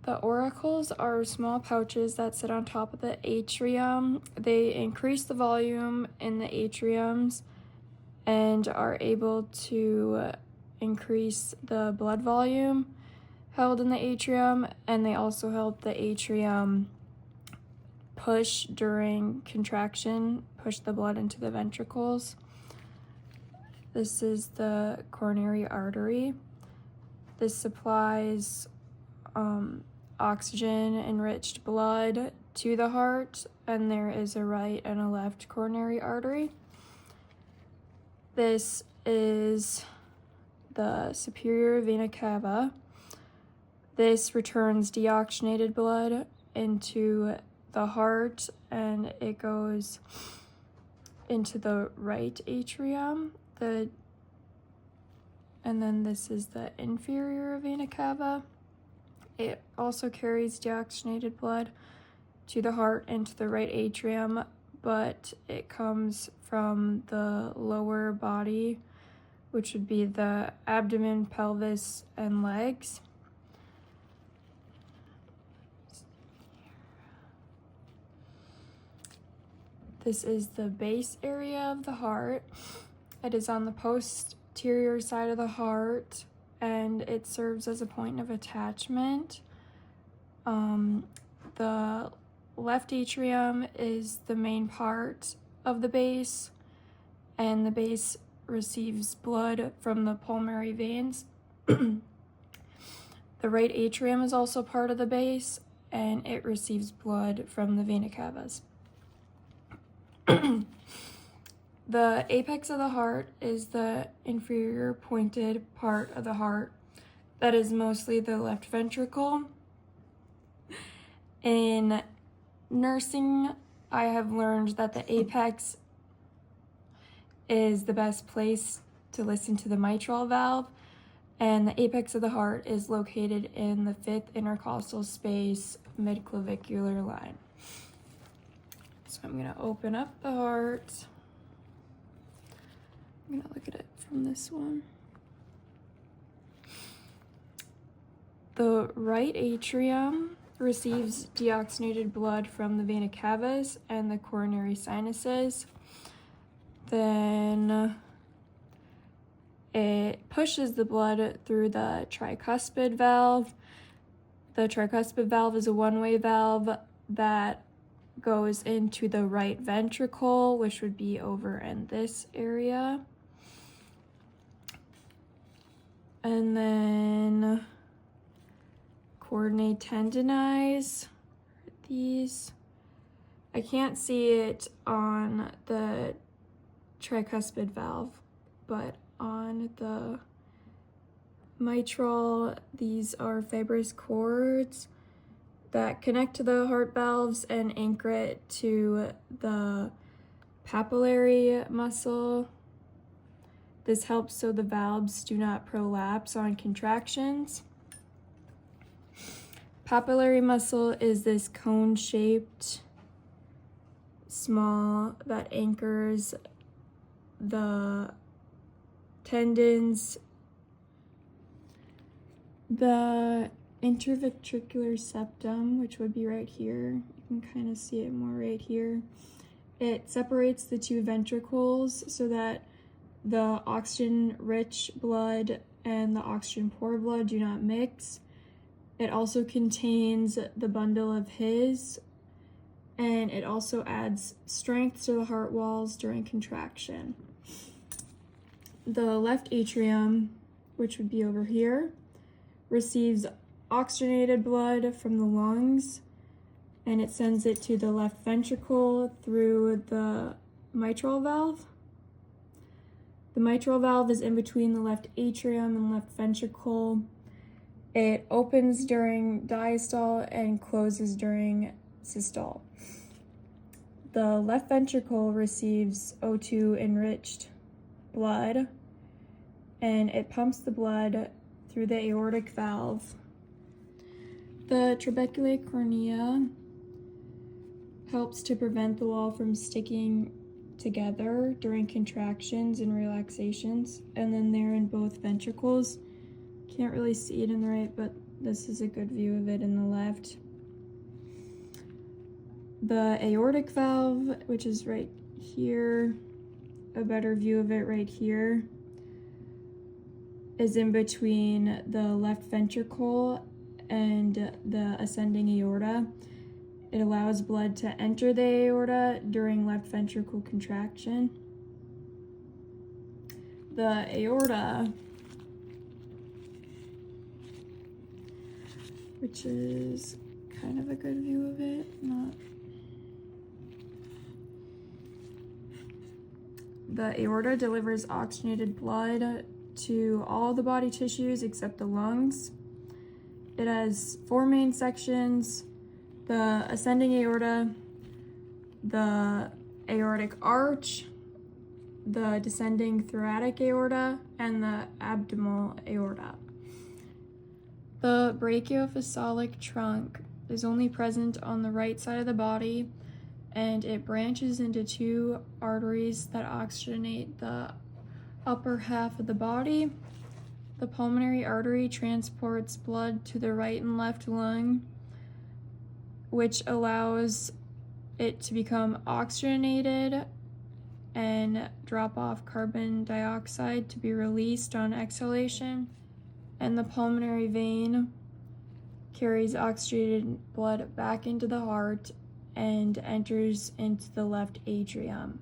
The auricles are small pouches that sit on top of the atrium. They increase the volume in the atriums and are able to increase the blood volume held in the atrium, and they also help the atrium push during contraction, push the blood into the ventricles. This is the coronary artery. This supplies oxygen-enriched blood to the heart, and there is a right and a left coronary artery. This is the superior vena cava. This returns deoxygenated blood into the heart, and it goes into the right atrium. And then this is the inferior vena cava. It also carries deoxygenated blood to the heart into the right atrium, but it comes from the lower body, which would be the abdomen, pelvis, and legs. This is the base area of the heart. It is on the posterior side of the heart, and it serves as a point of attachment. The left atrium is the main part of the base, and the base receives blood from the pulmonary veins. The right atrium is also part of the base, and it receives blood from the vena cavas. The apex of the heart is the inferior pointed part of the heart that is mostly the left ventricle. In nursing, I have learned that the apex is the best place to listen to the mitral valve, and the apex of the heart is located in the fifth intercostal space, midclavicular line. So I'm going to open up the heart. I'm going to look at it from this one. The right atrium receives deoxygenated blood from the vena cavas and the coronary sinuses. Then it pushes the blood through the tricuspid valve. The tricuspid valve is a one-way valve that goes into the right ventricle, which would be over in this area. And then coordinate tendinize these. I can't see it on the tricuspid valve, but on the mitral, these are fibrous cords that connect to the heart valves and anchor it to the papillary muscle. This helps so the valves do not prolapse on contractions. Papillary muscle is this cone-shaped small that anchors the tendons. The interventricular septum, which would be right here, you can kind of see it more right here. It separates the two ventricles so that the oxygen-rich blood and the oxygen-poor blood do not mix. It also contains the bundle of His, and it also adds strength to the heart walls during contraction. The left atrium, which would be over here, receives oxygenated blood from the lungs, and it sends it to the left ventricle through the mitral valve. The mitral valve is in between the left atrium and left ventricle. It opens during diastole and closes during systole. The left ventricle receives O2 enriched blood, and it pumps the blood through the aortic valve. The trabeculae cornea helps to prevent the wall from sticking together during contractions and relaxations, and then they're in both ventricles. Can't really see it in the right, but This is a good view of it in the left. The aortic valve, which is right here, a better view of it right here, is in between the left ventricle and the ascending aorta. It allows blood to enter the aorta during left ventricle contraction. The aorta, which is kind of a good view of it, not. The aorta delivers oxygenated blood to all the body tissues except the lungs. It has 4 main sections: the ascending aorta, the aortic arch, the descending thoracic aorta, and the abdominal aorta. The brachiophasolic trunk is only present on the right side of the body, and it branches into 2 arteries that oxygenate the upper half of the body. The pulmonary artery transports blood to the right and left lung, which allows it to become oxygenated and drop off carbon dioxide to be released on exhalation. And the pulmonary vein carries oxygenated blood back into the heart and enters into the left atrium.